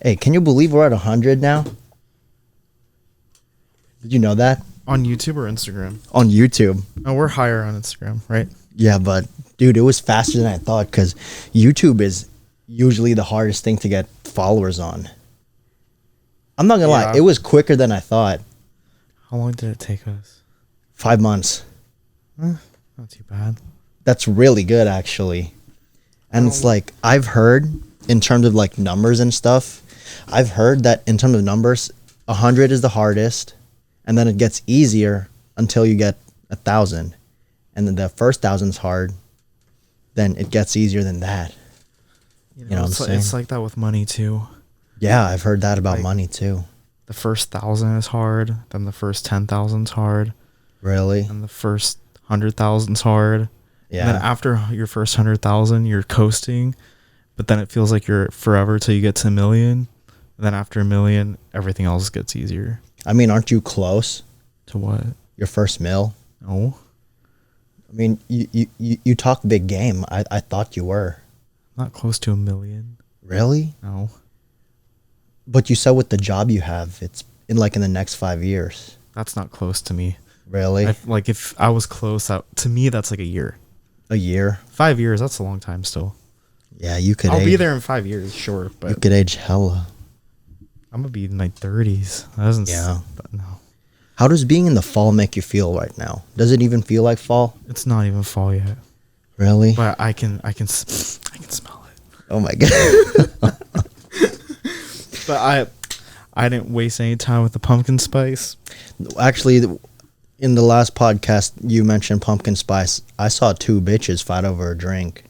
Hey, can you believe we're at 100 now? Did you know that? On YouTube or Instagram? On YouTube. Oh, we're higher on Instagram, right? Yeah, but dude, it was faster than I thought because YouTube is usually the hardest thing to get followers on. I'm not gonna lie, it was quicker than I thought. How long did it take us? 5 months. Not too bad. That's really good, actually. And it's like, I've heard, in terms of like numbers and stuff, I've heard that in terms of numbers, 100 is the hardest, and then it gets easier until you get 1,000. And then the first 1,000's hard, then it gets easier than that. You know what I'm saying? It's like that with money too. Yeah, I've heard that about money too. The first 1,000 is hard, then the first 10,000's hard. Really? And the first 100,000's hard. Yeah. And then after your first 100,000, you're coasting, but then it feels like you're forever till you get to 1 million. And then after 1 million, everything else gets easier. I mean, aren't you close? To what? Your first mil? No. I mean, you talk big game. I thought you were. Not close to 1 million. Really? No. But you said with the job you have, it's in the next 5 years. That's not close to me. Really? If I was close, to me, that's like a year. A year? 5 years, that's a long time still. Yeah, you could I'll be there in 5 years, sure. But you could age hella. I'm going to be in my 30s. That doesn't... Yeah. But no. How does being in the fall make you feel right now? Does it even feel like fall? It's not even fall yet. Really? But I can smell it. Oh my God. But I didn't waste any time with the pumpkin spice. Actually, in the last podcast, you mentioned pumpkin spice. I saw 2 bitches fight over a drink.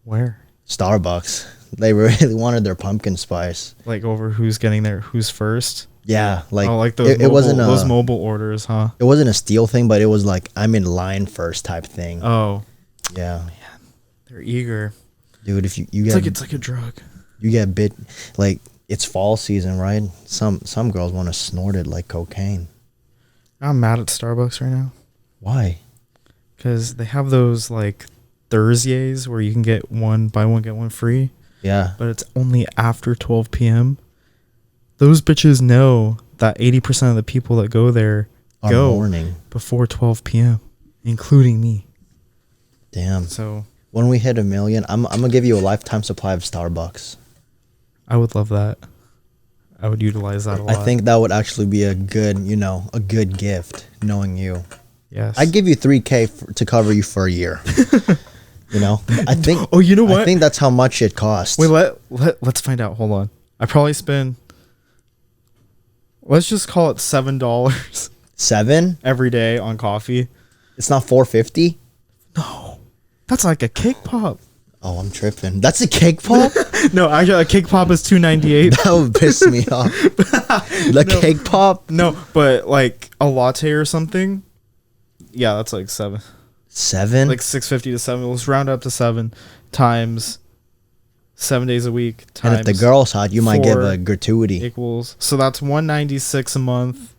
Where? Starbucks. They really wanted their pumpkin spice. Like over who's getting there, who's first? Yeah, like those it wasn't those mobile orders, huh? It wasn't a steal thing, but it was like I'm in line first type thing. Oh, yeah. Man, they're eager, dude. If you it's like a drug. You get bit like it's fall season, right? Some girls want to snort it like cocaine. I'm mad at Starbucks right now. Why? Because they have those like Thursdays where you can get buy one get one free. Yeah, but it's only after 12 p.m. Those bitches know that 80% of the people that go there go morning before 12 p.m., including me. Damn. So when we hit 1 million, I'm gonna give you a lifetime supply of Starbucks. I would love that. I would utilize that a lot. I think that would actually be a good gift, knowing you. Yes. I'd give you $3,000 to cover you for a year. I think. Oh, you know what? I think that's how much it costs. Wait, let's find out. Hold on. I probably spend. Let's just call it $7. 7 every day on coffee. It's not $4.50. No, that's like a cake pop. Oh, I'm tripping. That's a cake pop? No, actually, a cake pop is $2.98. That would piss me off. Cake pop? No, but like a latte or something. Yeah, that's like 7. 7? Like $6.50 to 7. Let's round up to 7 times 7 days a week. Times and if the girl's hot, you might give a gratuity. Equals. So that's $196 a month.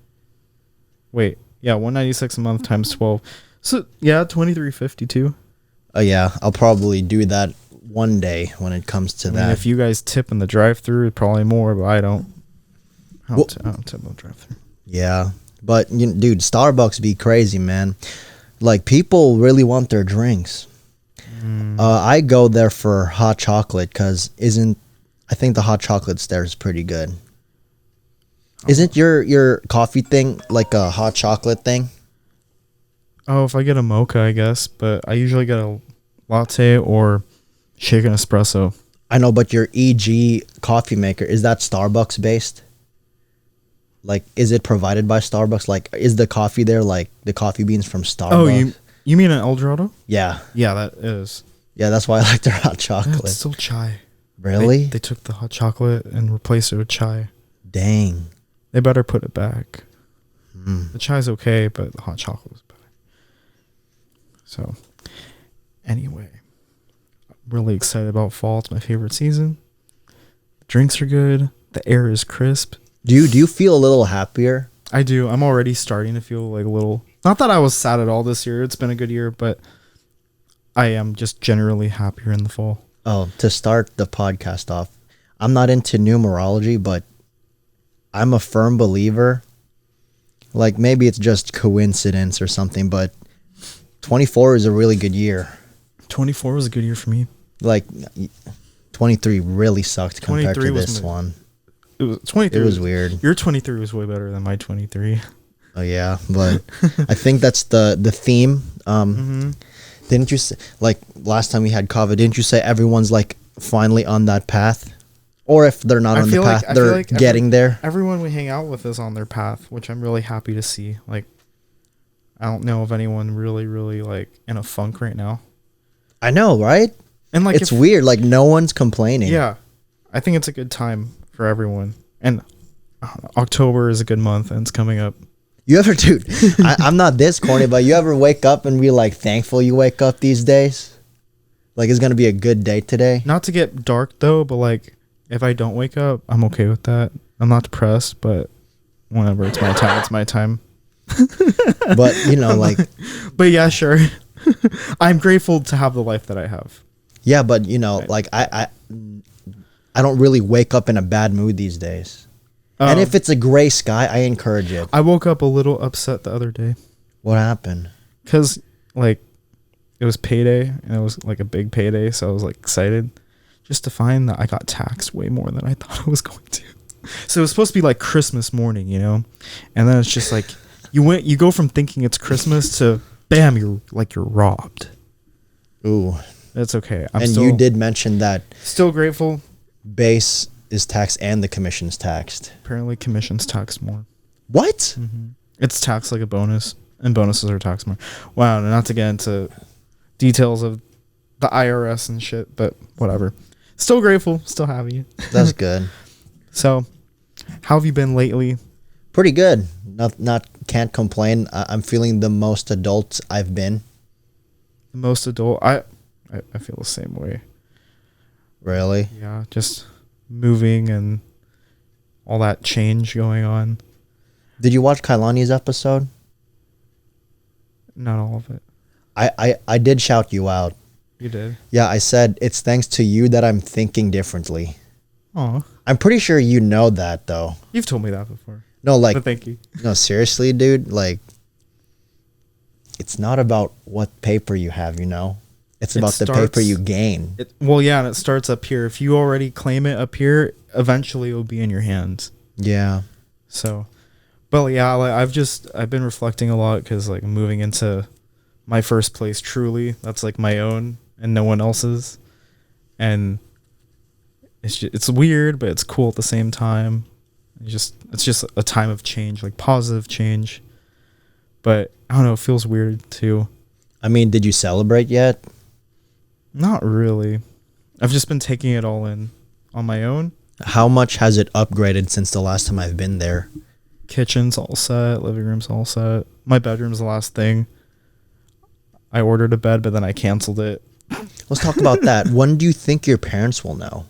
Wait, yeah, $196 a month times 12. So yeah, $23.52. Oh yeah, I'll probably do that one day when it comes to that. If you guys tip in the drive-through, probably more, but I don't. I don't tip in the drive-through. Yeah, but dude, Starbucks be crazy, man. Like people really want their drinks. I go there for hot chocolate because I think the hot chocolate there is pretty good. Isn't your coffee thing like a hot chocolate thing? Oh, if I get a mocha, I guess, but I usually get a latte or shaken espresso. I know, but your EG coffee maker, is that Starbucks based? Like, is it provided by Starbucks? Like, is the coffee there like the coffee beans from Starbucks? Oh, you mean an El Dorado? Yeah. Yeah, that is. Yeah, that's why I like their hot chocolate. It's still chai. Really? They took the hot chocolate and replaced it with chai. Dang. They better put it back. The chai's okay, but the hot chocolate was better. So, anyway, I'm really excited about fall. It's my favorite season. The drinks are good. The air is crisp. Do you feel a little happier? I do. I'm already starting to feel like a little... Not that I was sad at all this year. It's been a good year, but I am just generally happier in the fall. Oh, to start the podcast off, I'm not into numerology, but I'm a firm believer. Like maybe it's just coincidence or something, but 24 is a really good year. 24 was a good year for me. Like 23 really sucked compared to this one. It was 23. It was weird. Your 23 was way better than my 23. Oh yeah, but I think that's the theme. Didn't you say, like last time we had COVID? Didn't you say everyone's like finally on that path? Or if they're not on the path, they're getting there. Everyone we hang out with is on their path, which I'm really happy to see. Like, I don't know of anyone really like in a funk right now. I know, right? And like, it's weird. Like no one's complaining. Yeah, I think it's a good time for everyone. And I don't know, October is a good month, and it's coming up. You ever, dude? I'm not this corny, but you ever wake up and be like thankful you wake up these days? Like it's gonna be a good day today. Not to get dark though, but like. If I don't wake up, I'm okay with that. I'm not depressed, but whenever it's my time, it's my time. But, you know, like... But yeah, sure. I'm grateful to have the life that I have. Yeah, but, you know, like, I don't really wake up in a bad mood these days. And if it's a gray sky, I encourage it. I woke up a little upset the other day. What happened? Because, like, it was payday, and it was, like, a big payday, so I was, like, excited. Just to find that I got taxed way more than I thought I was going to. So it was supposed to be like Christmas morning, you know? And then it's just like you go from thinking it's Christmas to bam, you're robbed. Ooh. That's okay. You did mention that still grateful. Base is taxed and the commission's taxed. Apparently commission's taxed more. What? Mm-hmm. It's taxed like a bonus, and bonuses are taxed more. Wow, not to get into details of the IRS and shit, but whatever. Still grateful, still happy. That's good. So, how have you been lately? Pretty good. Not can't complain. I'm feeling the most adult I've been. The most adult? I feel the same way. Really? Yeah, just moving and all that change going on. Did you watch Kailani's episode? Not all of it. I did shout you out. You did? Yeah, I said, it's thanks to you that I'm thinking differently. Aw. I'm pretty sure you know that, though. You've told me that before. No, like... But thank you. No, seriously, dude. Like, it's not about what paper you have, you know? It's about the paper you gain. Well, yeah, and it starts up here. If you already claim it up here, eventually it will be in your hands. Yeah. So... But yeah, like, I've been reflecting a lot because, like, moving into my first place truly. That's, like, my own and no one else's, and it's weird, but it's cool at the same time. It's just a time of change, like positive change, but I don't know, it feels weird too. I mean, did you celebrate yet? Not really. I've just been taking it all in on my own. How much has it upgraded since the last time I've been there? Kitchen's all set, living room's all set, my bedroom's the last thing. I ordered a bed, but then I canceled it. Let's talk about that. When do you think your parents will know?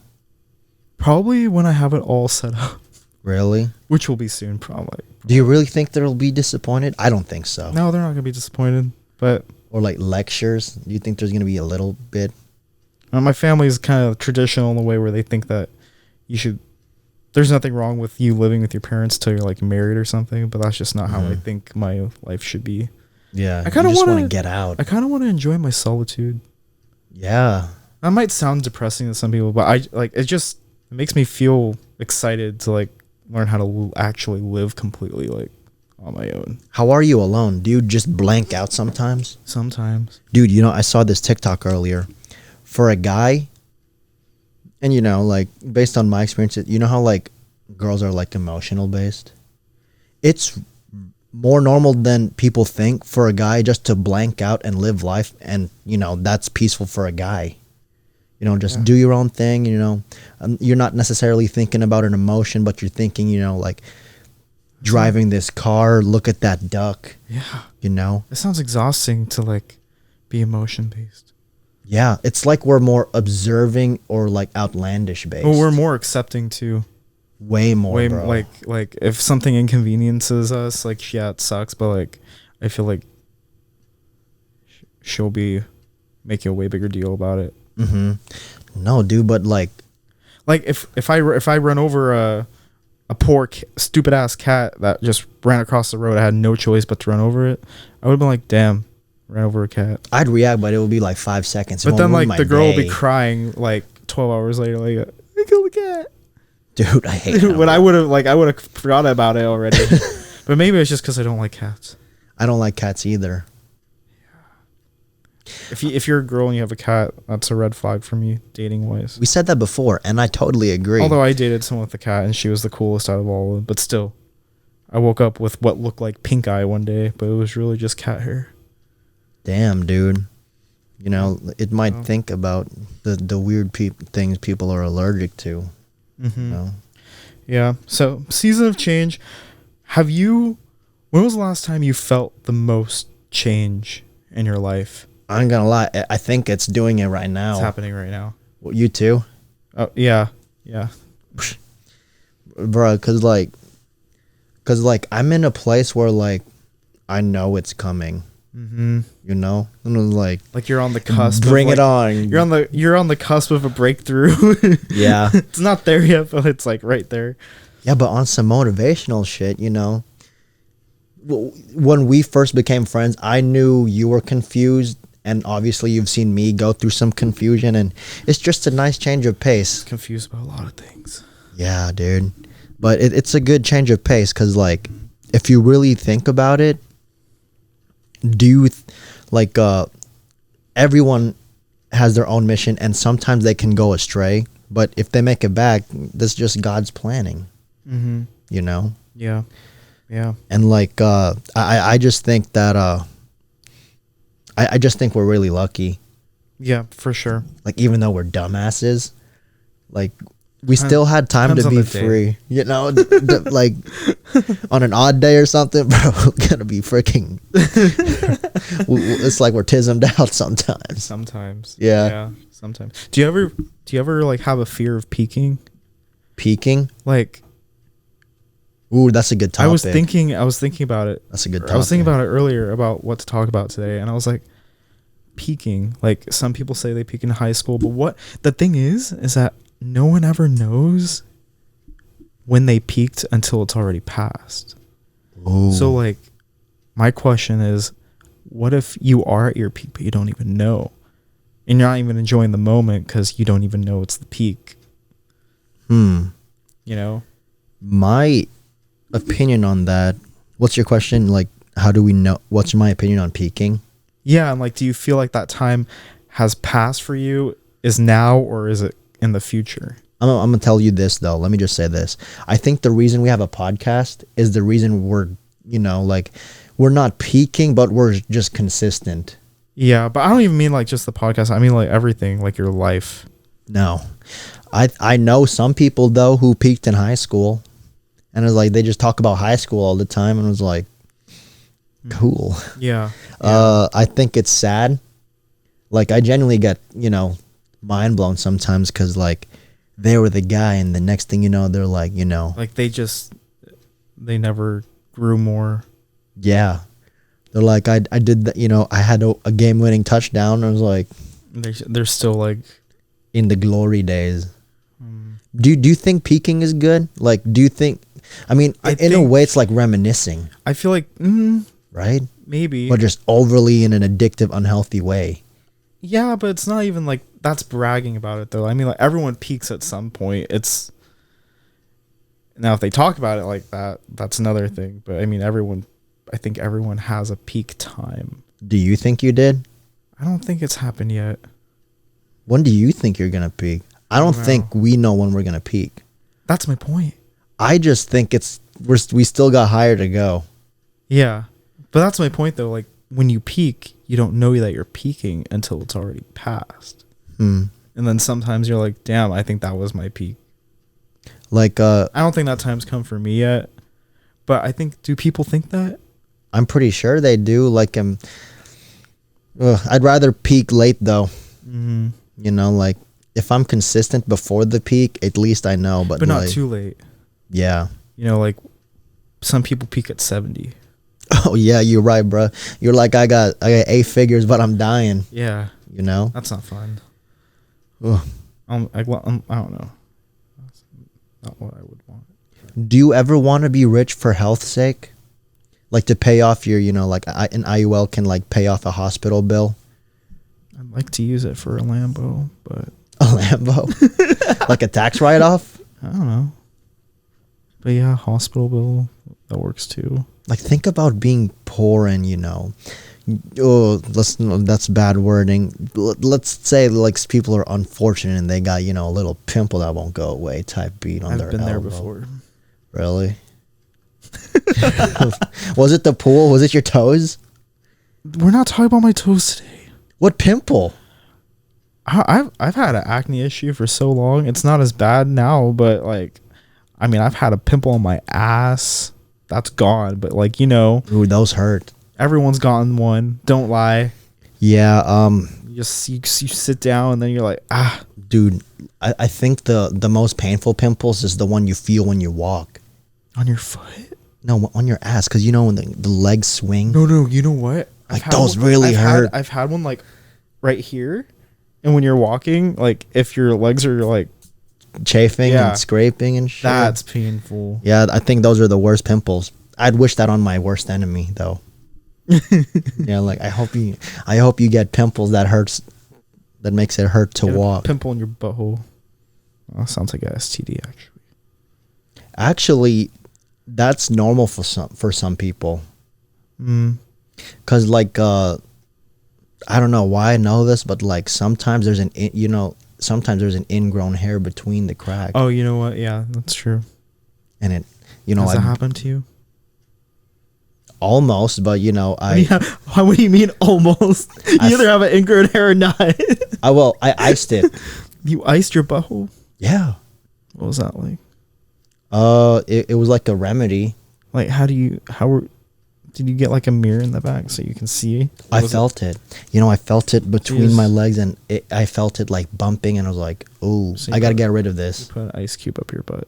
Probably when I have it all set up. Really? Which will be soon, probably. Do you really think they'll be disappointed? I don't think so. No, they're not going to be disappointed. But or like lectures? Do you think there's going to be a little bit? My family is kind of traditional in the way where they think that you should... There's nothing wrong with you living with your parents till you're like married or something, but that's just not how I think my life should be. Yeah, I kind of want to get out. I kind of want to enjoy my solitude. Yeah. That might sound depressing to some people, but it makes me feel excited to like learn how to actually live completely like on my own. How are you alone? Do you just blank out sometimes? Sometimes. Dude, you know, I saw this TikTok earlier. For a guy, and you know, like based on my experience, you know how like girls are like emotional based? It's more normal than people think for a guy just to blank out and live life, and you know that's peaceful for a guy. You know, just do your own thing. You know, you're not necessarily thinking about an emotion, but you're thinking, you know, like driving this car. Look at that duck. Yeah. You know, it sounds exhausting to like be emotion based. Yeah, it's like we're more observing or like outlandish based. Well, we're more accepting too. Way more, bro. Like if something inconveniences us, like yeah, it sucks, but like I feel like she'll be making a way bigger deal about it. No, dude, but like Like if I run over a poor stupid ass cat that just ran across the road, I had no choice but to run over it. I would have been like, damn, ran over a cat. I'd react, but it would be like 5 seconds. But then like the girl will be crying like 12 hours later, like I killed a cat. Dude, I hate it. When I would have forgot about it already. But maybe it's just because I don't like cats. I don't like cats either. If you're a girl and you have a cat, that's a red flag for me, dating wise. We said that before, and I totally agree. Although I dated someone with a cat, and she was the coolest out of all of them. But still, I woke up with what looked like pink eye one day, but it was really just cat hair. Damn, dude. You know, it might think about the weird things people are allergic to. Mm-hmm. You know? Yeah. So, season of change. When was the last time you felt the most change in your life? I ain't gonna lie. I think it's doing it right now. It's happening right now. Well, you too? Oh, yeah. Yeah. Bro, cause like I'm in a place where like I know it's coming. Mm-hmm. You know? And it's like you're on the cusp. Bring it on. You're on the cusp of a breakthrough. Yeah. It's not there yet, but it's like right there. Yeah, but on some motivational shit, you know. When we first became friends, I knew you were confused, and obviously you've seen me go through some confusion, and it's just a nice change of pace. Confused about a lot of things. Yeah, dude. But it's a good change of pace, because, like, if you really think about it, everyone has their own mission, and sometimes they can go astray, but if they make it back, that's just God's planning. Mm-hmm. You know? Yeah. Yeah. And like I just think that I just think we're really lucky. Yeah, for sure. Like, even though we're dumbasses, like we still had time to be free. You know, like on an odd day or something, bro, we're gonna be freaking it's like we're tismed out sometimes. Sometimes. Yeah. Yeah. Sometimes. Do you ever like have a fear of peaking? Peaking? Like, ooh, that's a good topic. I was thinking about it. That's a good topic. I was thinking about it earlier about what to talk about today, and I was like, peaking. Like, some people say they peak in high school, but what the thing is that no one ever knows when they peaked until it's already passed. Ooh. So, like, my question is, what if you are at your peak, but you don't even know? And you're not even enjoying the moment because you don't even know it's the peak. You know? My opinion on that, what's your question? Like, how do we know? What's my opinion on peaking? Yeah, and like, do you feel like that time has passed for you, is now, or is it in the future? I'm gonna tell you this though. Let me just say this. I think the reason we have a podcast is the reason we're, you know, like, we're not peaking, but we're just consistent. Yeah, but I don't even mean like just the podcast. I mean like everything, like your life. No, I know some people though who peaked in high school, and it's like they just talk about high school all the time, and it was like, cool. Yeah. I think it's sad. Like, I genuinely get, you know, mind blown sometimes, because like they were the guy, and the next thing you know, they're like, you know, like they never grew more. Yeah, they're like, I did that, you know, I had a game winning touchdown. I was like, they're still like in the glory days. Do you think peaking is good? Like, do you think? I mean, in a way, it's like reminiscing. I feel like, right? Maybe, but just overly in an addictive, unhealthy way. Yeah, but it's not even like that's bragging about it though. I mean, like, everyone peaks at some point. It's now, if they talk about it like that, that's another thing. But I mean, I think everyone has a peak time. Do you think you did? I don't think it's happened yet. When do you think you're gonna peak? I don't think we know when we're gonna peak. That's my point. I just think we still got higher to go. Yeah, but that's my point though. Like, when you peak, you don't know that you're peaking until it's already passed. And then sometimes you're like, damn, I think that was my peak. Like, I don't think that time's come for me yet, but I think, do people think that? I'm pretty sure they do. Like, I'd rather peak late though. You know, like, if I'm consistent before the peak, at least I know. But not too late. Yeah. You know, like, some people peak at 70. Oh yeah, you're right, bro. You're like, I got 8 figures, but I'm dying. Yeah. You know, that's not fun. Ugh. I don't know. not what I would want. Do you ever want to be rich for health's sake? Like to pay off your, like an IUL can like pay off a hospital bill? I'd like to use it for a Lambo, but... A Lambo? Like a tax write-off? I don't know. But yeah, hospital bill, that works too. Like think about being poor and, that's bad wording. Let's say like people are unfortunate and they got, a little pimple that won't go away type beat on their elbow. I've been there before. Really? Was it the pool? Was it your toes? We're not talking about my toes today. What pimple? I've had an acne issue for so long. It's not as bad now, but like, I've had a pimple on my ass. That's gone. But like, Ooh, those hurt. Everyone's gotten one. Don't lie. Yeah. You sit down and then you're like, ah. Dude, I think the most painful pimples is the one you feel when you walk. On your foot? No, on your ass. Because when the legs swing. No. You know what? Like those really hurt. I've had one like right here. And when you're walking, like if your legs are like chafing and scraping and shit. That's painful. Yeah, I think those are the worst pimples. I'd wish that on my worst enemy though. Yeah, like I hope you get pimples that makes it hurt to walk. Pimple in your butthole. Oh, sounds like a STD actually. Actually, that's normal for some people. Cause like I don't know why I know this, but like sometimes there's an ingrown hair between the cracks. Oh, you know what? Yeah, that's true. And it, Has that happened to you? Almost, but what do you mean almost? You either have an ingrown hair or not. I iced it. You iced your butthole? Yeah. What was that like? It was like a remedy. Like did you get like a mirror in the back so you can see? I felt it. I felt it between my legs and I felt it like bumping and I was like, oh, so I got to get rid of this. You put an ice cube up your butt.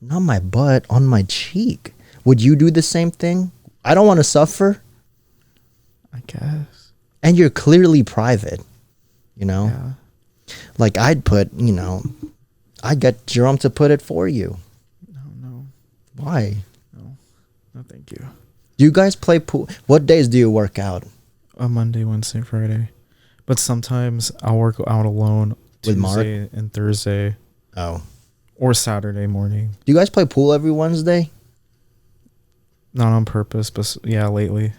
Not my butt, on my cheek. Would you do the same thing? I don't want to suffer. I guess. And you're clearly private, Yeah. Like I'd get Jerome to put it for you. No. Why? No, thank you. Do you guys play pool? What days do you work out? Monday, Wednesday, Friday. But sometimes I'll work out alone with Tuesday Mark and Thursday. Oh. Or Saturday morning. Do you guys play pool every Wednesday? Not on purpose, but yeah, lately.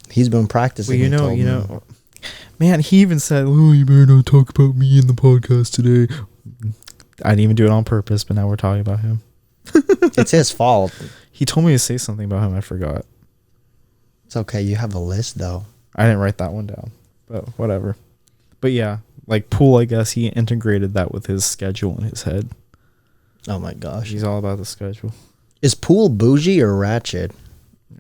He's been practicing. Well, man, he even said, "Oh, you better not talk about me in the podcast today." I didn't even do it on purpose, but now we're talking about him. It's his fault. He told me to say something about him. I forgot. It's okay. You have a list, though. I didn't write that one down, but whatever. But yeah, like pool, I guess he integrated that with his schedule in his head. Oh my gosh. He's all about the schedule. Is pool bougie or ratchet?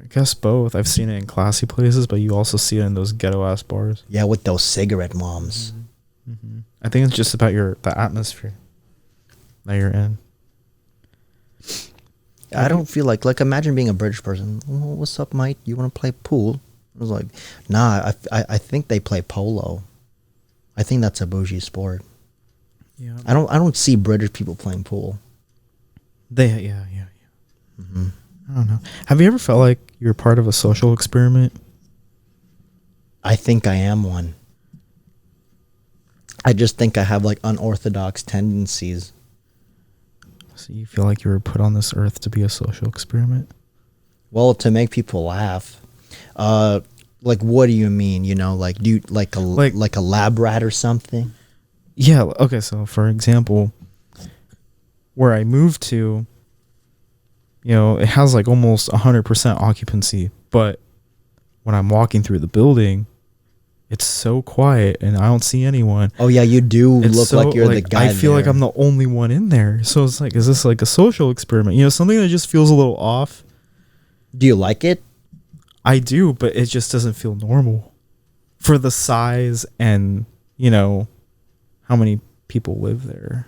I guess both. I've seen it in classy places, but you also see it in those ghetto ass bars. Yeah, with those cigarette moms. Mm-hmm. I think it's just about the atmosphere that you're in. I don't feel like imagine being a British person. Oh, what's up, mate? You want to play pool? I was like, nah. I think they play polo. I think that's a bougie sport. Yeah. I don't see British people playing pool. Yeah. Mm-hmm. I don't know. Have you ever felt like you're part of a social experiment? I think I am one. I just think I have like unorthodox tendencies. So you feel like you were put on this earth to be a social experiment? Well, to make people laugh. Like what do you mean? Like do you like a lab rat or something? Yeah. Okay. So for example, where I moved to, it has like almost 100% occupancy, but when I'm walking through the building, it's so quiet and I don't see anyone. Oh yeah, you do look like you're the guy. I feel like I'm the only one in there. So it's like, is this like a social experiment? Something that just feels a little off. Do you like it? I do, but it just doesn't feel normal for the size and, how many people live there.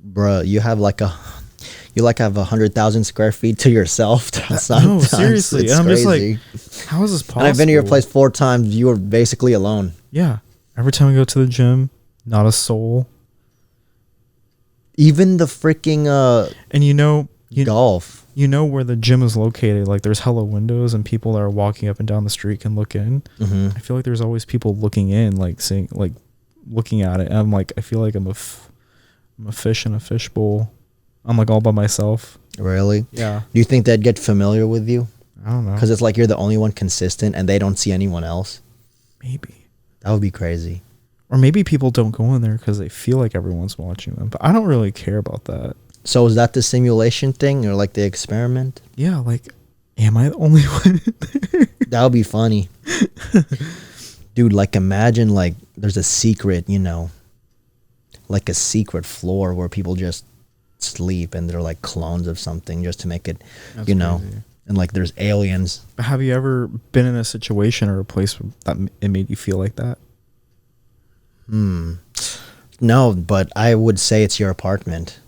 Bruh, you have like have 100,000 square feet to yourself. No, seriously. I'm crazy. Just like, how is this possible? And I've been to your place 4 times. You were basically alone. Yeah. Every time I go to the gym, not a soul. Even the freaking And golf. you know where the gym is located. Like there's hella windows and people that are walking up and down the street can look in. Mm-hmm. I feel like there's always people looking in, like seeing, like looking at it. And I'm like, I feel like I'm a fish in a fishbowl. I'm like all by myself. Really? Yeah. Do you think they'd get familiar with you? I don't know. Because it's like you're the only one consistent and they don't see anyone else. Maybe. That would be crazy. Or maybe people don't go in there because they feel like everyone's watching them. But I don't really care about that. So is that the simulation thing or like the experiment? Yeah, like, am I the only one in there? That would be funny. Dude, like imagine like there's a secret, like a secret floor where people just sleep and they're like clones of something just to make it, That's crazy. And like there's aliens. Have you ever been in a situation or a place that it made you feel like that? No, but I would say it's your apartment.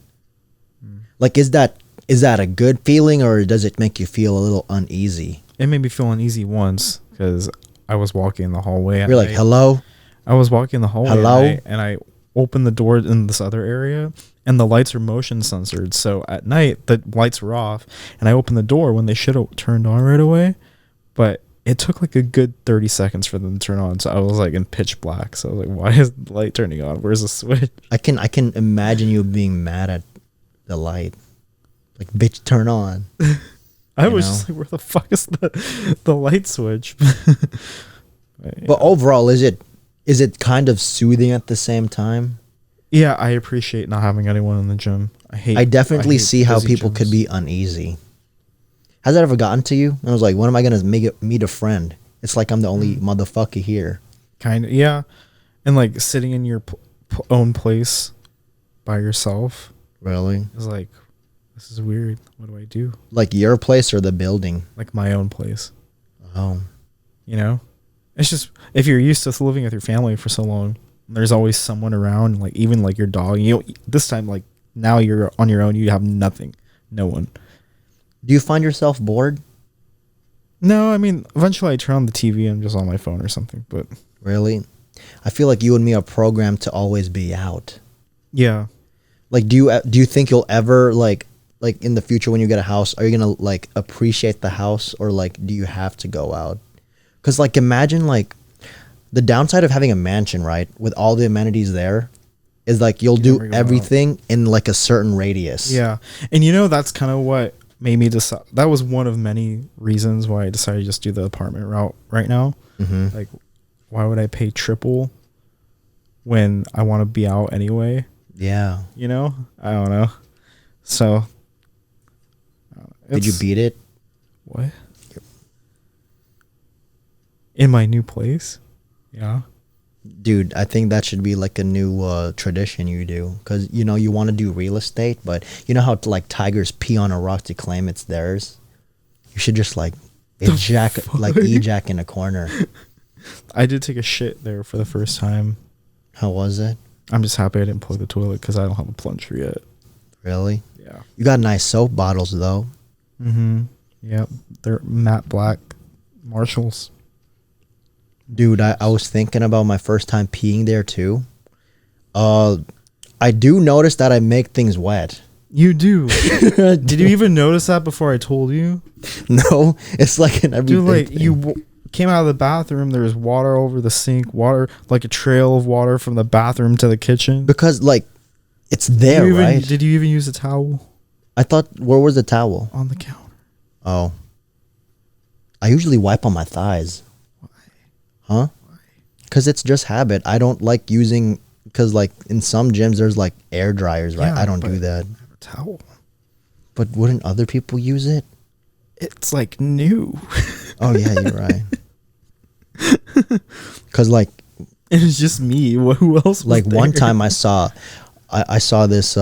Like, is that a good feeling or does it make you feel a little uneasy? It made me feel uneasy once because I was walking in the hallway. You're like, hello? I was walking in the hallway. Hello? And I opened the door in this other area and the lights are motion censored. So at night, the lights were off and I opened the door when they should have turned on right away. But it took like a good 30 seconds for them to turn on. So I was like in pitch black. So I was like, why is the light turning on? Where's the switch? I can imagine you being mad at the light. Like, bitch, turn on. I was just like, where the fuck is the light switch? But overall, is it kind of soothing at the same time? Yeah, I appreciate not having anyone in the gym. I definitely see how busy people gyms. could be uneasy. Has that ever gotten to you? And I was like, when am I going to meet a friend? It's like I'm the only motherfucker here. Kind of, yeah. And like sitting in your own place by yourself. Really? Is like, this is weird. What do I do? Like your place or the building? Like my own place. Oh. It's just, if you're used to living with your family for so long, there's always someone around, like even like your dog. This time, like now you're on your own. You have nothing. No one. Do you find yourself bored? No, I mean, eventually I turn on the TV and I'm just on my phone or something, but. Really? I feel like you and me are programmed to always be out. Yeah. Like, do you think you'll ever like in the future when you get a house, are you gonna like appreciate the house or like do you have to go out? Because like imagine like the downside of having a mansion, right, with all the amenities there, is like you'll do everything in like a certain radius. Yeah, and that's kind of what made me decide. That was one of many reasons why I decided to just do the apartment route right now. Mm-hmm. Like, why would I pay triple when I want to be out anyway? Yeah. I don't know. So, did you beat it? What? In my new place? Yeah. Dude, I think that should be like a new tradition you do. Because, you want to do real estate, but you know how like tigers pee on a rock to claim it's theirs? You should just like ejac in a corner. I did take a shit there for the first time. How was it? I'm just happy I didn't plug the toilet because I don't have a plunger yet. Really? Yeah. You got nice soap bottles, though. Mm-hmm. Yep. They're matte black Marshalls. Dude, I was thinking about my first time peeing there, too. I do notice that I make things wet. You do. Did you even notice that before I told you? No, it's like an everything. Dude, like, thing. you came out of the bathroom, there was water over the sink, water, like a trail of water from the bathroom to the kitchen. Because, like, it's there, right? Did you even use a towel? I thought, where was the towel? On the counter. Oh. I usually wipe on my thighs. Why? Huh? Why? Because it's just habit. I don't like using, because, like, in some gyms, there's, like, air dryers, right? Yeah, I don't do that. I have a towel. But wouldn't other people use it? It's, like, new. Oh, yeah, you're right. Because, like... It was just me. Who else was like, there? one time I saw this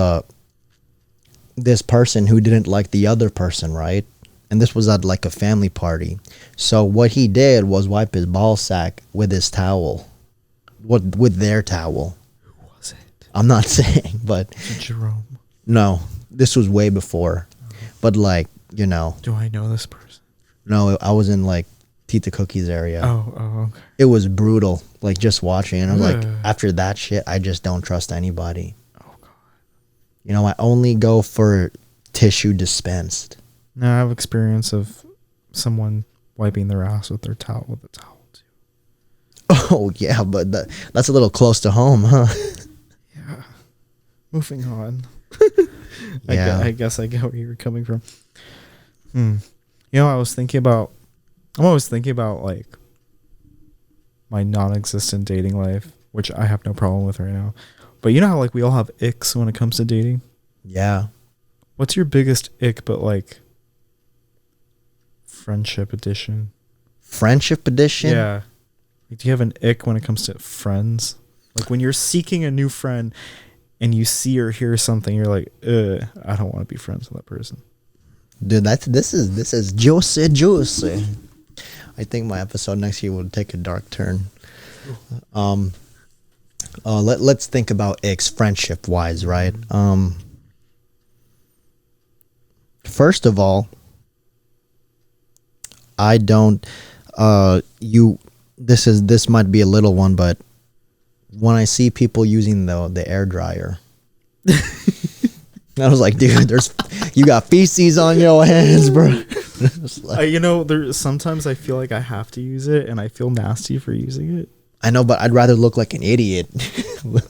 this person who didn't like the other person, right? And this was at, like, a family party. So what he did was wipe his ball sack with his towel. With their towel. Who was it? I'm not saying, but... Jerome. No, this was way before. But, like, Do I know this person? No, I was in, like, Tita Cookie's area. Oh, okay. It was brutal, like, just watching. And I was like, Ugh. after that shit, I just don't trust anybody. Oh, God. You know, I only go for tissue dispensed. No, I have experience of someone wiping their ass with their towel with a towel too. Oh yeah, but that's a little close to home, huh? Yeah. Moving on. Yeah. I guess I get where you were coming from. You know, I'm always thinking about like my non-existent dating life, which I have no problem with right now. But you know how like we all have icks when it comes to dating? Yeah. What's your biggest ick but like friendship edition? Friendship edition? Yeah. Like, do you have an ick when it comes to friends? Like when you're seeking a new friend and you see or hear something, you're like, I don't want to be friends with that person. Dude, this is juicy. I think my episode next year will take a dark turn. Let's think about icks friendship wise, right? First of all, I don't this might be a little one, but when I see people using the air dryer, I was like, dude, you got feces on your hands, bro. Like, You know, there's sometimes I feel like I have to use it and I feel nasty for using it. I know, but I'd rather look like an idiot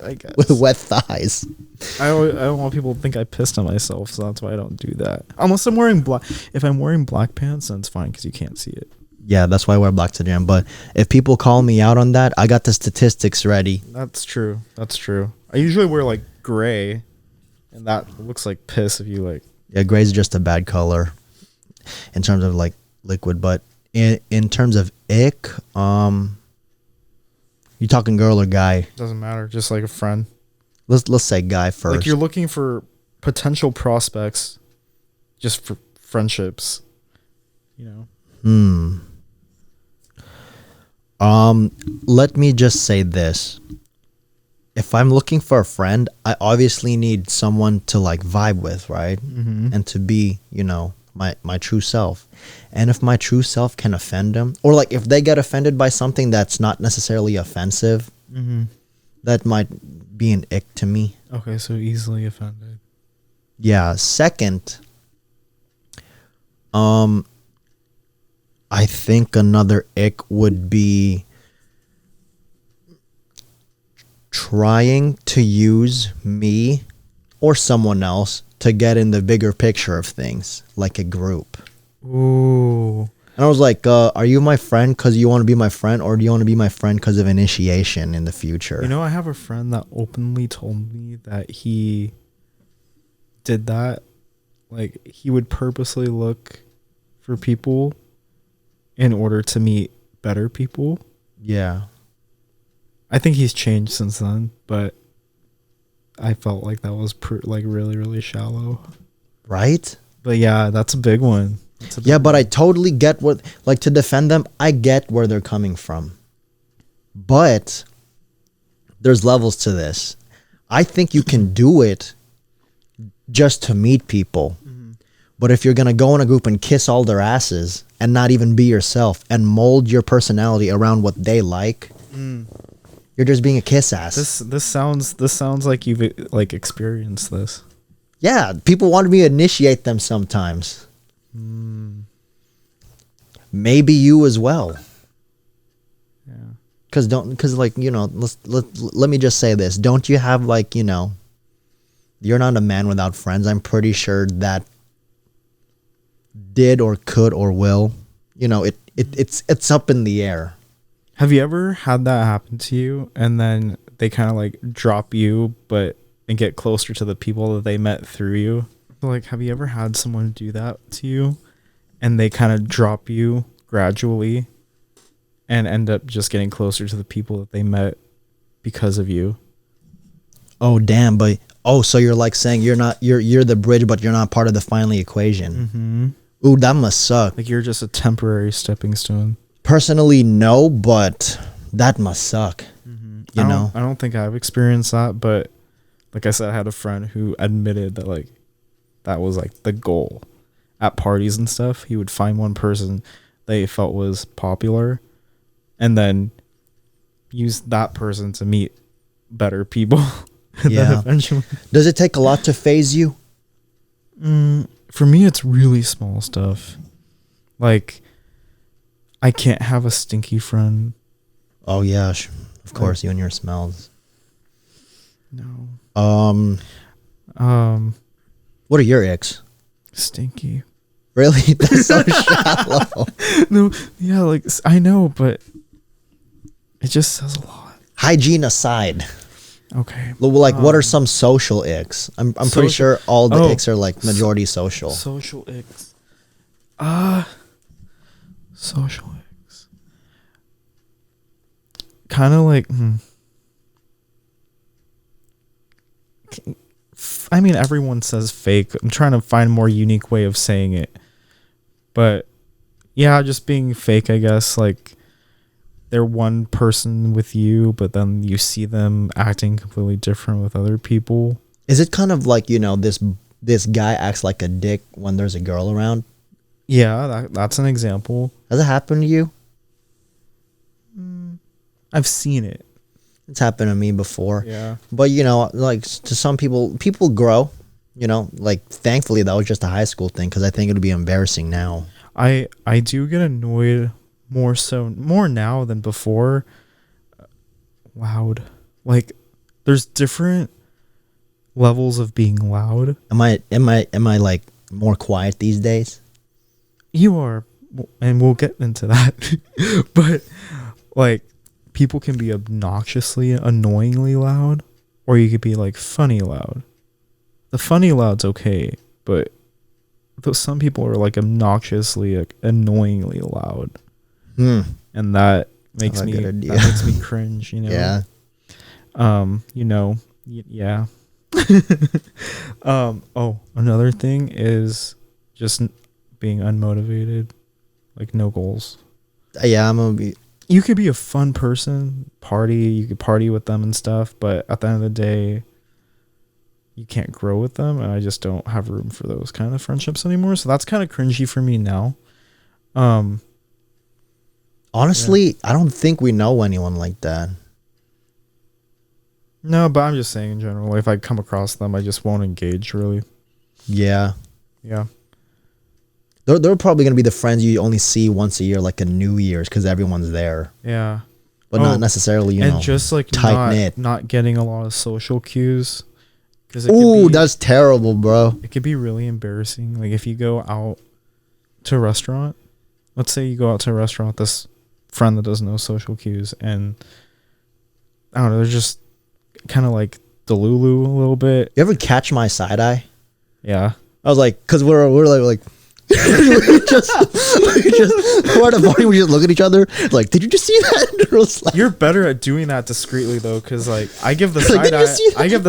I guess. with wet thighs. I don't want people to think I pissed on myself, so that's why I don't do that. Unless I'm wearing black. If I'm wearing black pants, then it's fine because you can't see it. Yeah, that's why I wear black to the gym. But if people call me out on that, I got the statistics ready. That's true. That's true. I usually wear like gray, and that looks like piss if you like. Yeah, gray's just a bad color in terms of like liquid. But in terms of ick, you talking girl or guy? Doesn't matter. Just like a friend. Let's say guy first. Like you're looking for potential prospects, just for friendships. You know. Let me just say this. If I'm looking for a friend, I obviously need someone to like vibe with, right? Mm-hmm. And to be, you know, my true self. And if my true self can offend them, or like if they get offended by something that's not necessarily offensive, that might be an ick to me. Okay, so easily offended. Yeah. Second, I think another ick would be trying to use me or someone else to get in the bigger picture of things, like a group. Ooh. And I was like, are you my friend because you want to be my friend, or do you want to be my friend because of initiation in the future? You know, I have a friend that openly told me that he did that. Like, he would purposely look for people in order to meet better people. Yeah. I think he's changed since then, but I felt like that was like really, really shallow. Right? But yeah, that's a big one. Yeah, but I totally get what, like, to defend them, I get where they're coming from. But there's levels to this. I think you can do it just to meet people. But if you're going to go in a group and kiss all their asses and not even be yourself and mold your personality around what they like, you're just being a kiss ass. This sounds like you've like experienced this. Yeah, people want me to initiate them sometimes. Maybe you as well. Yeah. Because like, you know, let me just say this. Don't you have, like, you know, you're not a man without friends. I'm pretty sure that did or could or will. You know, it's up in the air. Have you ever had that happen to you and then they kind of like drop you and get closer to the people that they met through you? Like, have you ever had someone do that to you and they kind of drop you gradually and end up just getting closer to the people that they met because of you? Oh, damn. But, so you're like saying you're the bridge, but you're not part of the final equation. Ooh, that must suck. Like, you're just a temporary stepping stone. Personally, no, but that must suck. You know? I don't think I've experienced that, but like I said, I had a friend who admitted that like that was like the goal at parties and stuff. He would find one person they felt was popular and then use that person to meet better people. Yeah. Eventually. Does it take a lot to phase you? For me, it's really small stuff. Like, I can't have a stinky friend. Oh yeah, of course, you and your smells. No. What are your icks? Stinky. Really? That's so shallow. No, yeah, like, I know, but it just says a lot. Hygiene aside, Okay. like what are some social icks? I'm pretty sure all the icks are like majority social. Social icks. Social icks. Kind of like, I mean, everyone says fake. I'm trying to find a more unique way of saying it. But yeah, just being fake, I guess. Like, they're one person with you, but then you see them acting completely different with other people. Is it kind of like, this guy acts like a dick when there's a girl around? Yeah, that's an example. Has it happened to you? I've seen it. It's happened to me before. Yeah. But, like to some people grow, like thankfully that was just a high school thing because I think it would be embarrassing now. I do get annoyed more now than before. Loud. Like, there's different levels of being loud. Am I like more quiet these days? You are, and we'll get into that. But like, people can be obnoxiously, annoyingly loud, or you could be like funny loud. The funny loud's okay, but some people are like obnoxiously, like, annoyingly loud, and that makes me cringe. Yeah. Yeah. Another thing is just being unmotivated, like no goals. Yeah, I'm gonna be. You could be a fun person, you could party with them and stuff, but at the end of the day, you can't grow with them, and I just don't have room for those kind of friendships anymore. So that's kind of cringy for me now. Honestly, yeah. I don't think we know anyone like that. No, but I'm just saying in general, if I come across them, I just won't engage really. Yeah. Yeah. They're probably going to be the friends you only see once a year, like a New Year's, because everyone's there. Yeah. But not necessarily, and just like tight-knit. Not getting a lot of social cues. Ooh, that's terrible, bro. It could be really embarrassing. Like, if you go out to a restaurant, let's say you go out to a restaurant with this friend that doesn't know social cues, and I don't know, they're just kind of like Delulu a little bit. You ever catch my side eye? Yeah. I was like, because we're like we're at a party, we just look at each other like, did you just see that? Like, you're better at doing that discreetly though, because like I give the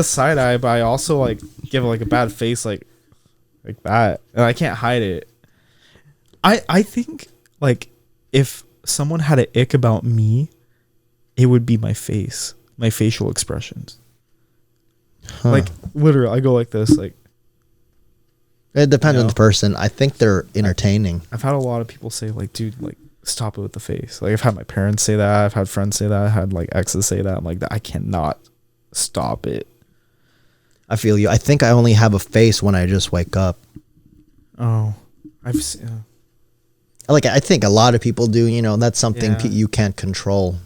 side eye, but I also like give like a bad face like that, and I can't hide it. I think like if someone had an ick about me, it would be my face, my facial expressions. Like, literally, I go like this, like. It depends on the person. I think they're entertaining. I've had a lot of people say, like, dude, like, stop it with the face. Like, I've had my parents say that. I've had friends say that. I had, like, exes say that. I'm like, I cannot stop it. I feel you. I think I only have a face when I just wake up. Oh. I've seen... Like, I think a lot of people do. That's something you can't control.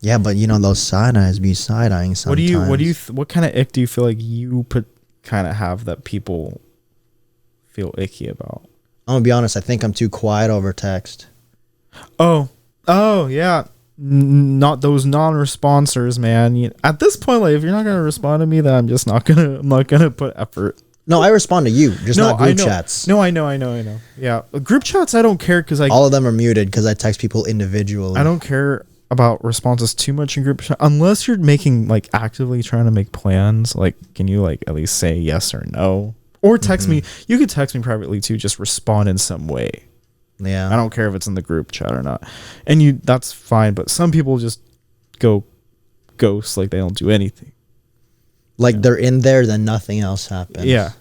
Yeah, but, those side eyes be side-eyeing sometimes. What kind of ick do you feel like you kind of have that people feel icky about? I'm gonna be honest, I think I'm too quiet over text. Oh yeah. Not those non-responsers, man. At this point, like, if you're not gonna respond to me, then I'm not gonna put effort. No, I respond to you, just not group chats. No, I know. Yeah, group chats I don't care, because all of them are muted because I text people individually. I don't care about responses too much in group chat unless you're making, like, actively trying to make plans. Like, can you, like, at least say yes or no, or text me? You could text me privately too, just respond in some way. Yeah, I don't care if it's in the group chat or not, and that's fine. But some people just go ghost, like they don't do anything, like they're in there, then nothing else happens. Yeah.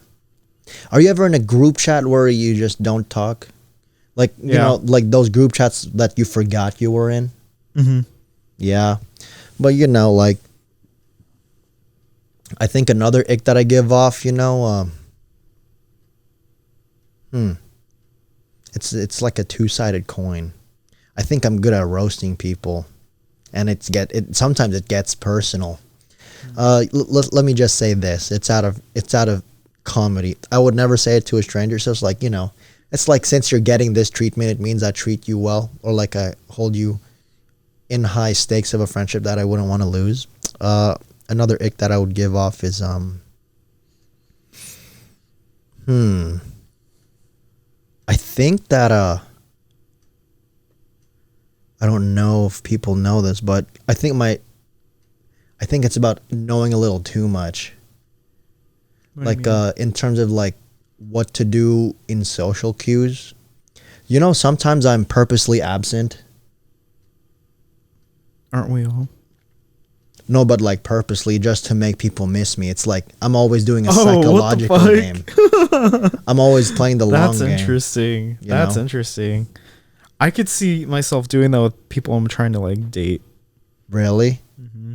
Are you ever in a group chat where you just don't talk, like like those group chats that you forgot you were in? Mm-hmm. Yeah, but like I think another ick that I give off, it's like a two-sided coin. I think I'm good at roasting people, and sometimes it gets personal. Let me just say this: it's out of comedy. I would never say it to a stranger. So it's like, it's like, since you're getting this treatment, it means I treat you well, or like I hold you in high stakes of a friendship that I wouldn't want to lose. Another ick that I would give off is I think that I don't know if people know this, but I think it's about knowing a little too much. Like in terms of like what to do in social cues. Sometimes I'm purposely absent. Aren't we all? No, but like purposely, just to make people miss me. It's like I'm always doing a psychological game. I'm always playing the long game. That's interesting. That's interesting. I could see myself doing that with people I'm trying to like date. Really? Mm-hmm.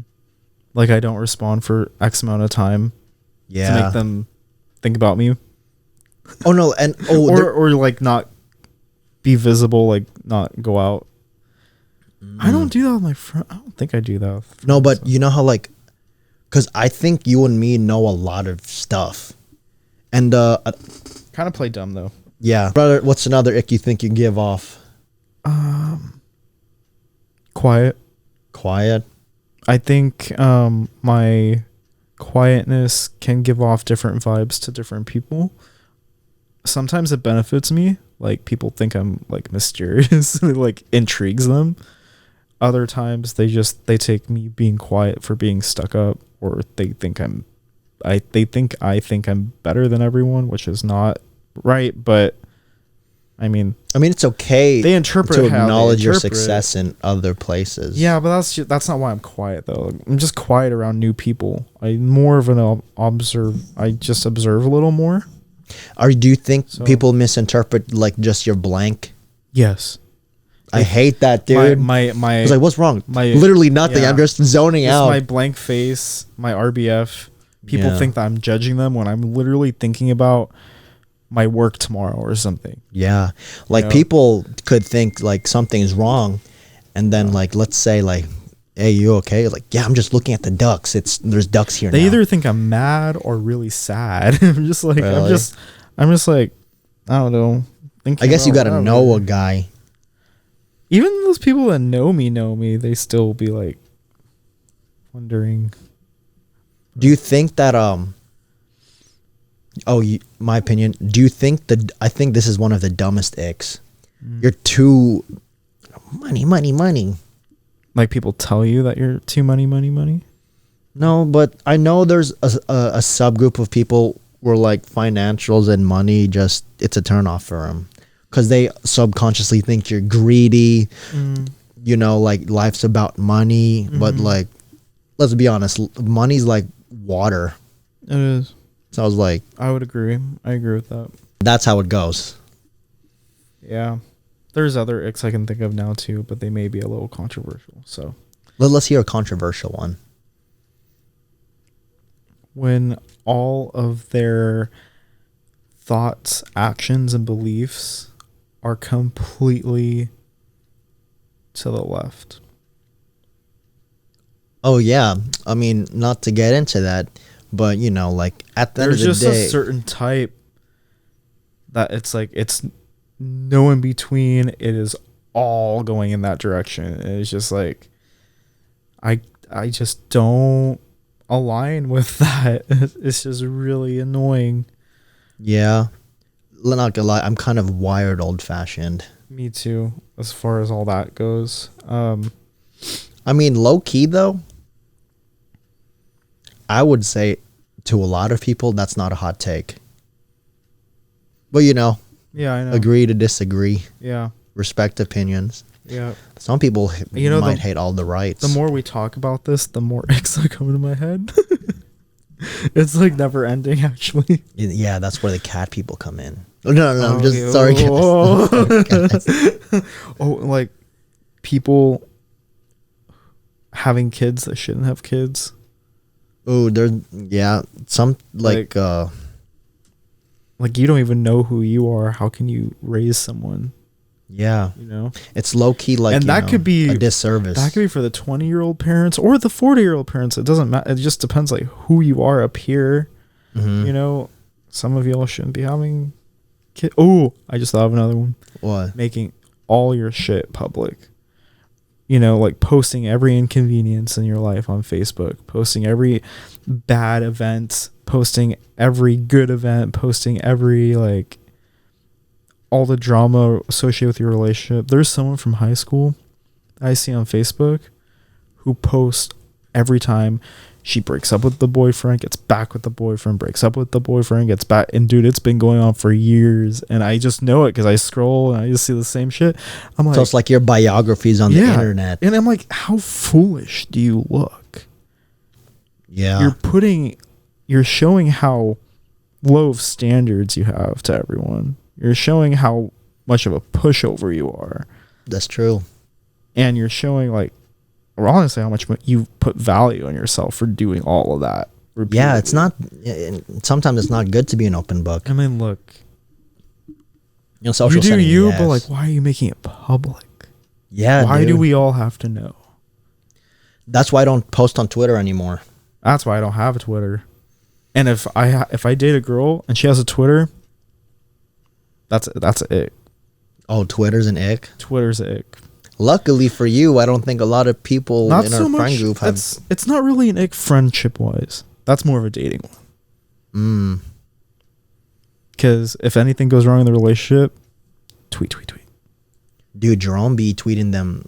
Like I don't respond for X amount of time. Yeah. To make them think about me. Oh no, and or like not be visible, like not go out. I don't do that with my friend. I don't think I do that with friends. No, but you know how like, because I think you and me know a lot of stuff, and kind of play dumb though. Yeah, brother. What's another ick you think you give off? Quiet. I think my quietness can give off different vibes to different people. Sometimes it benefits me, like people think I'm like mysterious and it like intrigues them. Other times they take me being quiet for being stuck up, or they think I think I'm better than everyone, which is not right, but I mean it's okay. They interpret to how acknowledge they your interpret success in other places. Yeah, but that's not why I'm quiet though. I'm just quiet around new people. I'm more of an I just observe a little more. Or do you think people misinterpret like just your blank? Yes. I hate that, dude. My I was like, what's wrong? Literally nothing. Yeah. I'm just zoning out. My blank face, my RBF. People think that I'm judging them when I'm literally thinking about my work tomorrow or something. Yeah. Like people could think like something's wrong, and then like let's say like, hey, you okay? Like, yeah, I'm just looking at the ducks. There's ducks here now. They either think I'm mad or really sad. I'm just like really? I'm just like, I don't know. I guess you got to know a guy. Even those people that know me, they still be like wondering. Do you think that my opinion, do you think I think this is one of the dumbest icks. You're too money. Like people tell you that you're too money. No, but I know there's a subgroup of people where like financials and money it's a turnoff for them. Because they subconsciously think you're greedy, like life's about money. But like, let's be honest, money's like water. It is. So I was like, I would agree. I agree with that. That's how it goes. Yeah. There's other icks I can think of now too, but they may be a little controversial. So let's hear a controversial one. When all of their thoughts, actions, and beliefs are completely to the left. Oh yeah, I mean, not to get into that, but like at the end of the day, there's just a certain type that it's like it's no in between. It is all going in that direction. It's just like I just don't align with that. It's just really annoying. Yeah. Not gonna lie, I'm kind of wired old-fashioned. Me too, as far as all that goes. I mean, low-key, though, I would say to a lot of people, that's not a hot take. But, yeah, I know. Agree to disagree. Yeah. Respect opinions. Yeah. Some people might hate all the rights. The more we talk about this, the more icks that come into my head. It's like never ending, actually. Yeah, that's where the cat people come in. No, I'm just sorry. Like people having kids that shouldn't have kids. Oh, there's some like like you don't even know who you are. How can you raise someone? Yeah, You know, it's low key like, and that could be a disservice. That could be for the 20-year-old parents or the 40-year-old parents. It doesn't matter. It just depends like who you are up here. Mhm. You know, some of y'all shouldn't be having kids. Oh, I just thought of another one. What? Making all your shit public. You know, like posting every inconvenience in your life on Facebook, posting every bad event, posting every good event, posting every like all the drama associated with your relationship. There's someone from high school I see on Facebook who posts every time she breaks up with the boyfriend, gets back with the boyfriend, breaks up with the boyfriend, gets back. And dude, it's been going on for years. And I just know it because I scroll and I just see the same shit. I'm like, So it's like your biographies on the internet. And I'm like, how foolish do you look? Yeah. You're showing how low of standards you have to everyone. You're showing how much of a pushover you are. That's true. And you're showing like, or honestly, how much you put value on yourself for doing all of that. Repeatedly. Yeah, it's not. Sometimes it's not good to be an open book. I mean, look, Social you do setting, you, yes. but like, why are you making it public? Yeah. Why dude. do we all have to know? That's why I don't post on Twitter anymore. That's why I don't have a Twitter. And if I date a girl and she has a Twitter, that's it. Oh, Twitter's an ick. Twitter's an ick. Luckily for you, I don't think a lot of people Not in so our much. friend group have. It's not really an ick friendship wise. That's more of a dating one. Because if anything goes wrong in the relationship, tweet. Dude, Jerome be tweeting them.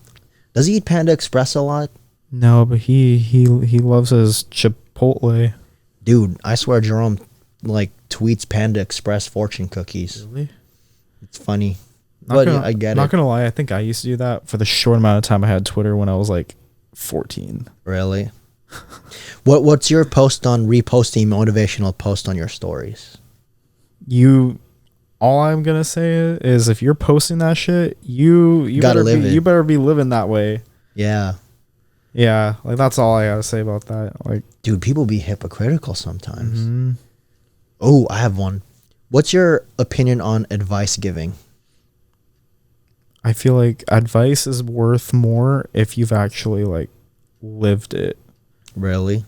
Does he eat Panda Express a lot? No, but he loves his Chipotle. Dude, I swear Jerome like tweets Panda Express fortune cookies. Really? It's funny. But I get it. Not gonna lie, I think I used to do that for the short amount of time I had Twitter when I was like 14. Really? What's your post on reposting motivational post on your stories? All I'm gonna say is if you're posting that shit, you Gotta better live be, it. you better be living that way. Yeah. Yeah, like that's all I gotta say about that. Like, Dude, people be hypocritical sometimes. mhm. Oh, I have one. What's your opinion on advice giving? I feel like advice is worth more if you've actually like lived it. Really?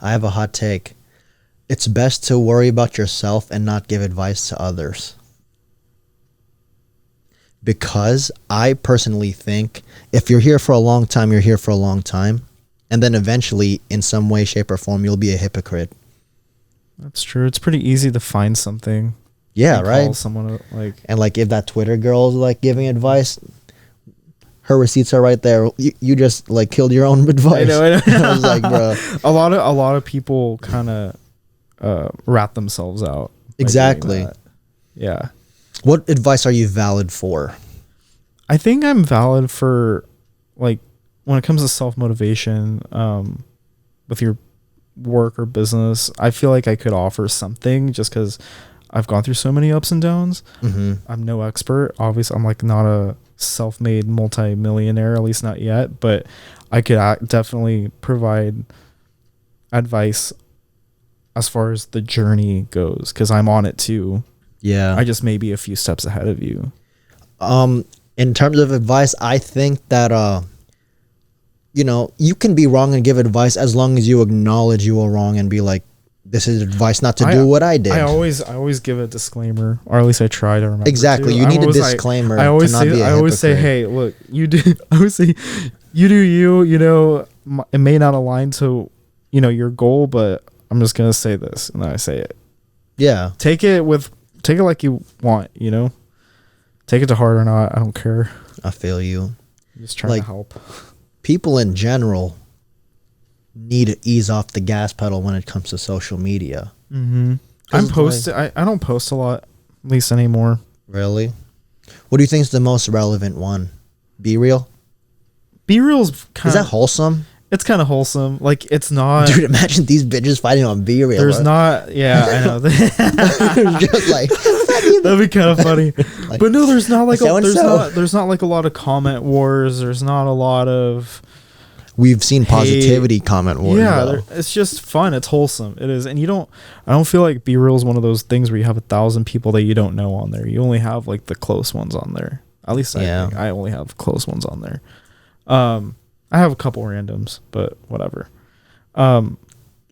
I have a hot take. It's best to worry about yourself and not give advice to others. Because I personally think if you're here for a long time, you're here for a long time. And then eventually, in some way, shape, or form, you'll be a hypocrite. That's true. It's pretty easy to find something. Yeah, and right? call someone like, And like if that Twitter girl's like giving advice, her receipts are right there. You just like killed your own advice. I know. I was like, bro. a lot of people kind of rat themselves out. by doing Exactly. that. Yeah. What advice are you valid for? I think I'm valid for like when it comes to self-motivation with your work or business. I feel like I could offer something just because I've gone through so many ups and downs. Mm-hmm. I'm no expert. Obviously, I'm like not a self-made multi-millionaire, at least not yet, but I could definitely provide advice as far as the journey goes because I'm on it too. Yeah. I just may be a few steps ahead of you. In terms of advice, I think that you can be wrong and give advice as long as you acknowledge you were wrong and be like, this is advice not to do what I did. I always give a disclaimer, or at least I try to remember. Exactly. To. You need a disclaimer. I always to not say, be a I always say, hypocrite. hey, look, you do. I always say, you do you. You know, it may not align to, your goal, but I'm just gonna say this, and then I say it. Yeah. Take it like you want. Take it to heart or not. I don't care. I feel you. I'm just trying to help. People in general need to ease off the gas pedal when it comes to social media. Mm-hmm. I don't post a lot, at least anymore. Really? What do you think is the most relevant one? Be Real? Be Real's kind Is that wholesome? It's kind of wholesome. Like, it's not. Dude, imagine these bitches fighting on Be Real. There's not. Yeah, I know. Just like, that'd be kind of funny. Like, but no, there's not like so-and-so. there's not like a lot of comment wars. There's not a lot of we've seen positivity comment more. Yeah, it's just fun. It's wholesome. It is. And I don't feel like Be Real is one of those things where you have 1,000 people that you don't know on there. You only have like the close ones on there. At least I think I only have close ones on there. I have a couple randoms, but whatever.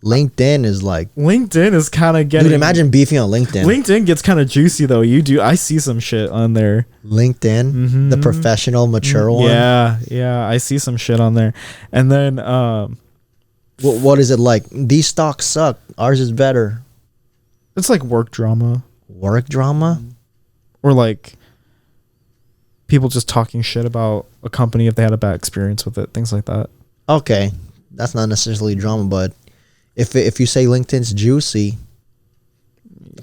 LinkedIn is kind of getting... Dude, imagine beefing on LinkedIn. LinkedIn gets kind of juicy, though. I see some shit on there. LinkedIn, the professional, mature one. Yeah, I see some shit on there. And then... what is it like? These stocks suck. Ours is better. It's like work drama. Work drama? Or like people just talking shit about a company if they had a bad experience with it. Things like that. Okay. That's not necessarily drama, but... If you say LinkedIn's juicy,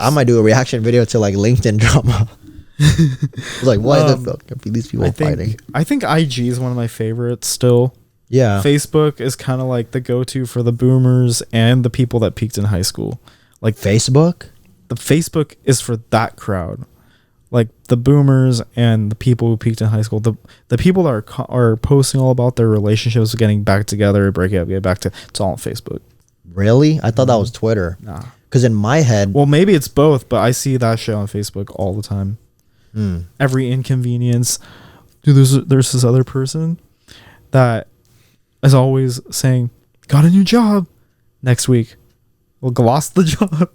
I might do a reaction video to like LinkedIn drama. Like, why the fuck are these people fighting? I think IG is one of my favorites still. Yeah. Facebook is kind of like the go-to for the boomers and the people that peaked in high school. Like Facebook? The Facebook is for that crowd. Like the boomers and the people who peaked in high school. The people that are posting all about their relationships, getting back together, breaking up, get back to... It's all on Facebook. Really? I thought that was Twitter. Nah. Because in my head... Well, maybe it's both, but I see that shit on Facebook all the time. Every inconvenience. Dude, there's this other person that is always saying, got a new job next week. Well, lost the job.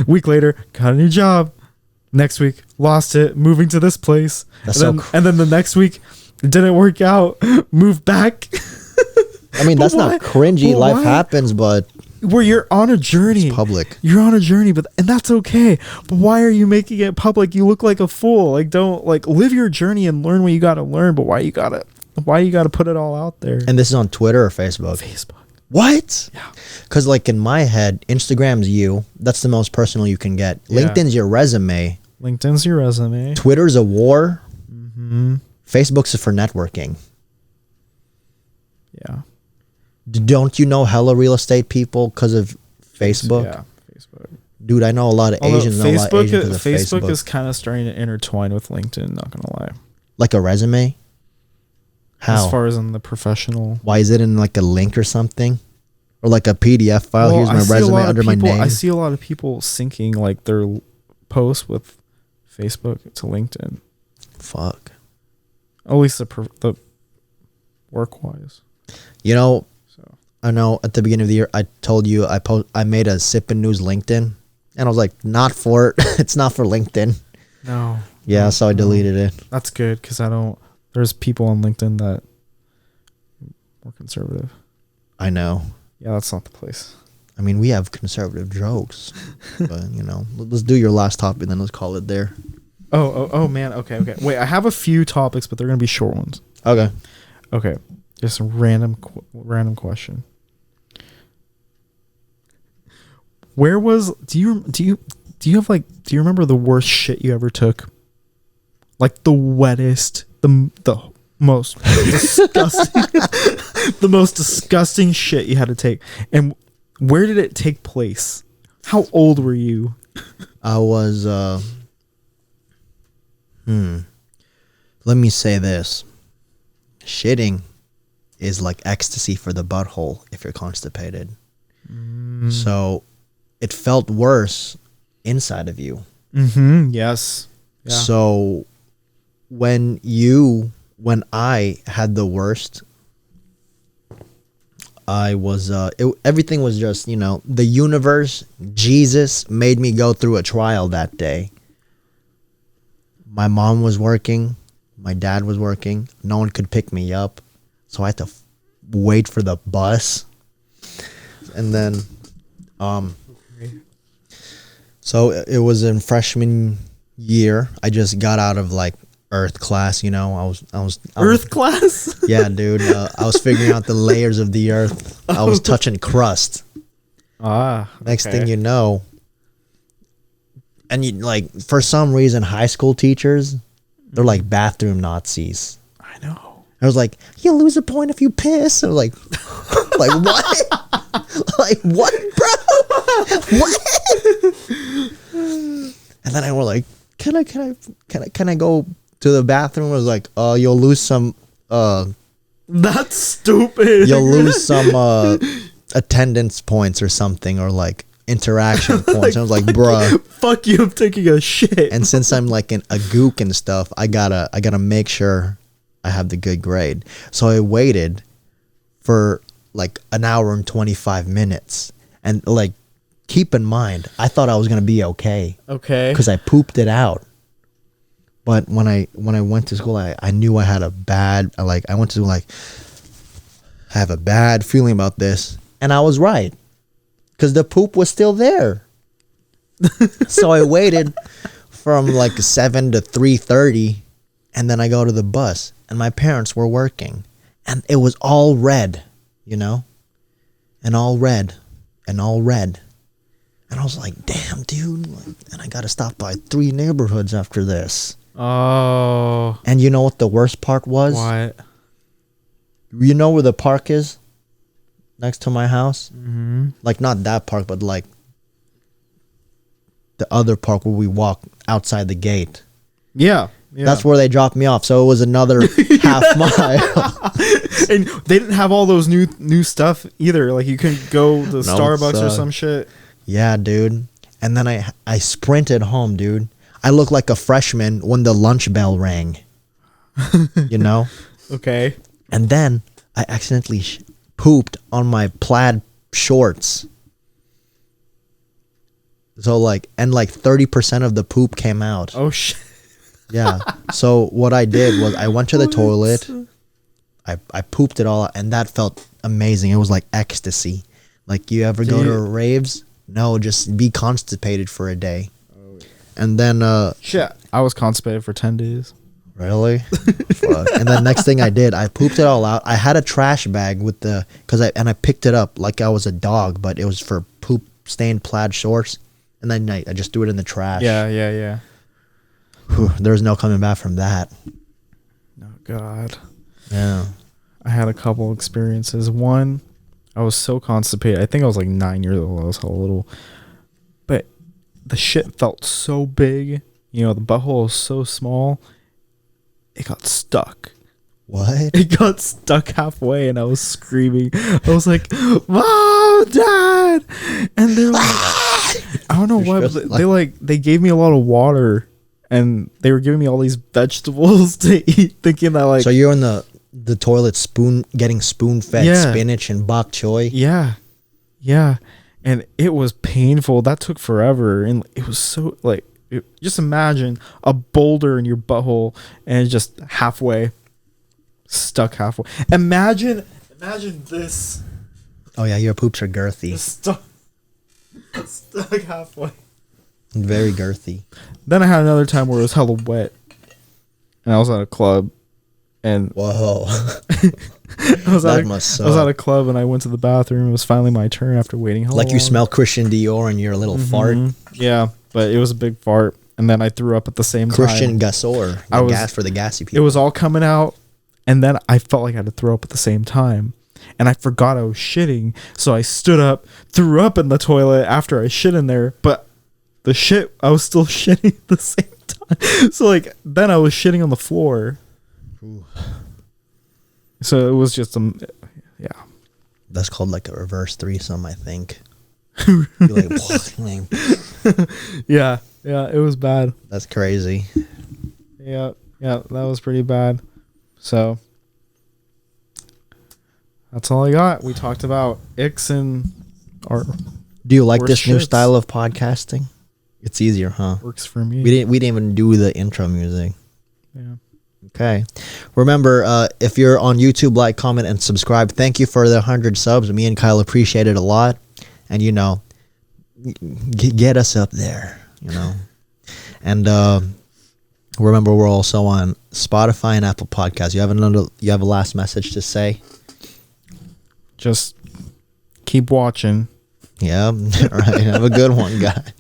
Week later, got a new job. Next week, lost it, moving to this place. And then the next week, it didn't work out. Moved back. I mean, that's not cringy. Life happens, but... Where you're on a journey. It's public. You're on a journey, and that's okay. But why are you making it public? You look like a fool. Like, don't live your journey and learn what you gotta learn. But why you gotta put it all out there? And this is on Twitter or Facebook? Facebook. What? Yeah. Because like in my head, Instagram's you. That's the most personal you can get. Yeah. LinkedIn's your resume. LinkedIn's your resume. Twitter's a war. Facebook's for networking. Yeah. Don't you know hella real estate people because of Facebook? Yeah, Facebook. Dude, I know a lot of Asians. Facebook is kind of starting to intertwine with LinkedIn, not going to lie. Like a resume? How? As far as in the professional. Why is it in like a link or something? Or like a PDF file? Here's my resume under my name. I see a lot of people syncing like their posts with Facebook to LinkedIn. Fuck. At least the work-wise. You know... I know at the beginning of the year, I told you I made a Sippin News LinkedIn, and I was like, it's not for LinkedIn. No. Yeah, so I deleted it. That's good because there's people on LinkedIn that are more conservative. I know. Yeah, that's not the place. I mean, we have conservative jokes, but let's do your last topic, then let's call it there. Oh man. Okay. Wait, I have a few topics, but they're gonna be short ones. Okay. Just a random question. Do you remember the worst shit you ever took? Like the wettest, the most disgusting, the most disgusting shit you had to take. And where did it take place? How old were you? I was let me say this. Shitting is like ecstasy for the butthole if you're constipated. So it felt worse inside of you. Yes. Yeah. So when I had the worst, I was everything was just, the universe, Jesus made me go through a trial that day. My mom was working, my dad was working, no one could pick me up. So I had to wait for the bus. And then, so it was in freshman year. I just got out of like earth class, I was earth class? Yeah, dude. I was figuring out the layers of the earth. I was touching crust. Next thing you know, and for some reason, high school teachers, they're like bathroom Nazis. I know. I was like, you lose a point if you piss. I was like, what? Like, what, bro? What? And then I was like, can I go to the bathroom? I was like, you'll lose some That's stupid. You'll lose some attendance points or something, or like interaction points. I was like, bruh. Fuck you, I'm taking a shit. And since I'm like a gook and stuff, I gotta make sure I have the good grade. So I waited for like an hour and 25 minutes. And like, keep in mind, I thought I was gonna be okay. Okay. Because I pooped it out. But when I went to school, I knew I had a bad, like, I went to like, I have a bad feeling about this. And I was right. Because the poop was still there. So I waited from like 7 to 3:30. And then I go to the bus. And my parents were working. And it was all red, you know? And all red. And all red. And I was like, damn, dude. And I got to stop by 3 neighborhoods after this. Oh. And you know what the worst part was? What? You know where the park is? Next to my house? Mm-hmm. Like, not that park, but like the other park where we walk outside the gate. Yeah. That's where they dropped me off. So it was another half mile. And they didn't have all those new stuff either. Like, you couldn't go to Starbucks or some shit. Yeah, dude. And then I sprinted home, dude. I looked like a freshman when the lunch bell rang. You know? Okay. And then I accidentally pooped on my plaid shorts. So like, and like 30% of the poop came out. Oh shit. Yeah. So what I did was I went to the toilet. I pooped it all out, and that felt amazing. It was like ecstasy. Like, you ever go to raves? No, just be constipated for a day. And then shit, I was constipated for 10 days. Really? Fuck. And then next thing I did, I pooped it all out. I had a trash bag with I picked it up like I was a dog, but it was for poop stained plaid shorts. And then I just threw it in the trash. Yeah. Whew, there's no coming back from that. Oh God. Yeah. I had a couple experiences. One, I was so constipated. I think I was like 9 years old. I was a little, but the shit felt so big. You know, the butthole was so small. It got stuck. What? It got stuck halfway, and I was screaming. I was like, "Mom, Dad!" And they're like, I don't know why, but they gave me a lot of water, and they were giving me all these vegetables to eat, thinking that like. So you're in the toilet getting spoon fed spinach and bok choy. Yeah, and it was painful. That took forever, and it was so like. Just imagine a boulder in your butthole and it's just halfway stuck halfway. Imagine this. Oh yeah, your poops are girthy. Stuck halfway. Very girthy. Then I had another time where it was hella wet, and I was at a club, and whoa, I was at a club, and I went to the bathroom. It was finally my turn after waiting. Like you smell Christian Dior and you're a little fart. Yeah. But it was a big fart, and then I threw up at the same time. Christian Gasor, gas for the gassy people. It was all coming out, and then I felt like I had to throw up at the same time, and I forgot I was shitting, so I stood up, threw up in the toilet after I shit in there, but the shit, I was still shitting at the same time. So like, then I was shitting on the floor. Ooh. So it was just yeah. That's called like a reverse threesome, I think. Like, yeah, it was bad. That's crazy. Yeah, that was pretty bad. So that's all I got. We talked about Icks and our. Do you like this new style of podcasting? It's easier, huh? Works for me. We didn't even do the intro music. Yeah. Okay. Remember, if you're on YouTube, like, comment, and subscribe. Thank you for the 100 subs. Me and Kyle appreciate it a lot. And, you know, get us up there, you know. And remember, we're also on Spotify and Apple Podcasts. You have a last message to say? Just keep watching. Yeah. All right. Have a good one, guys.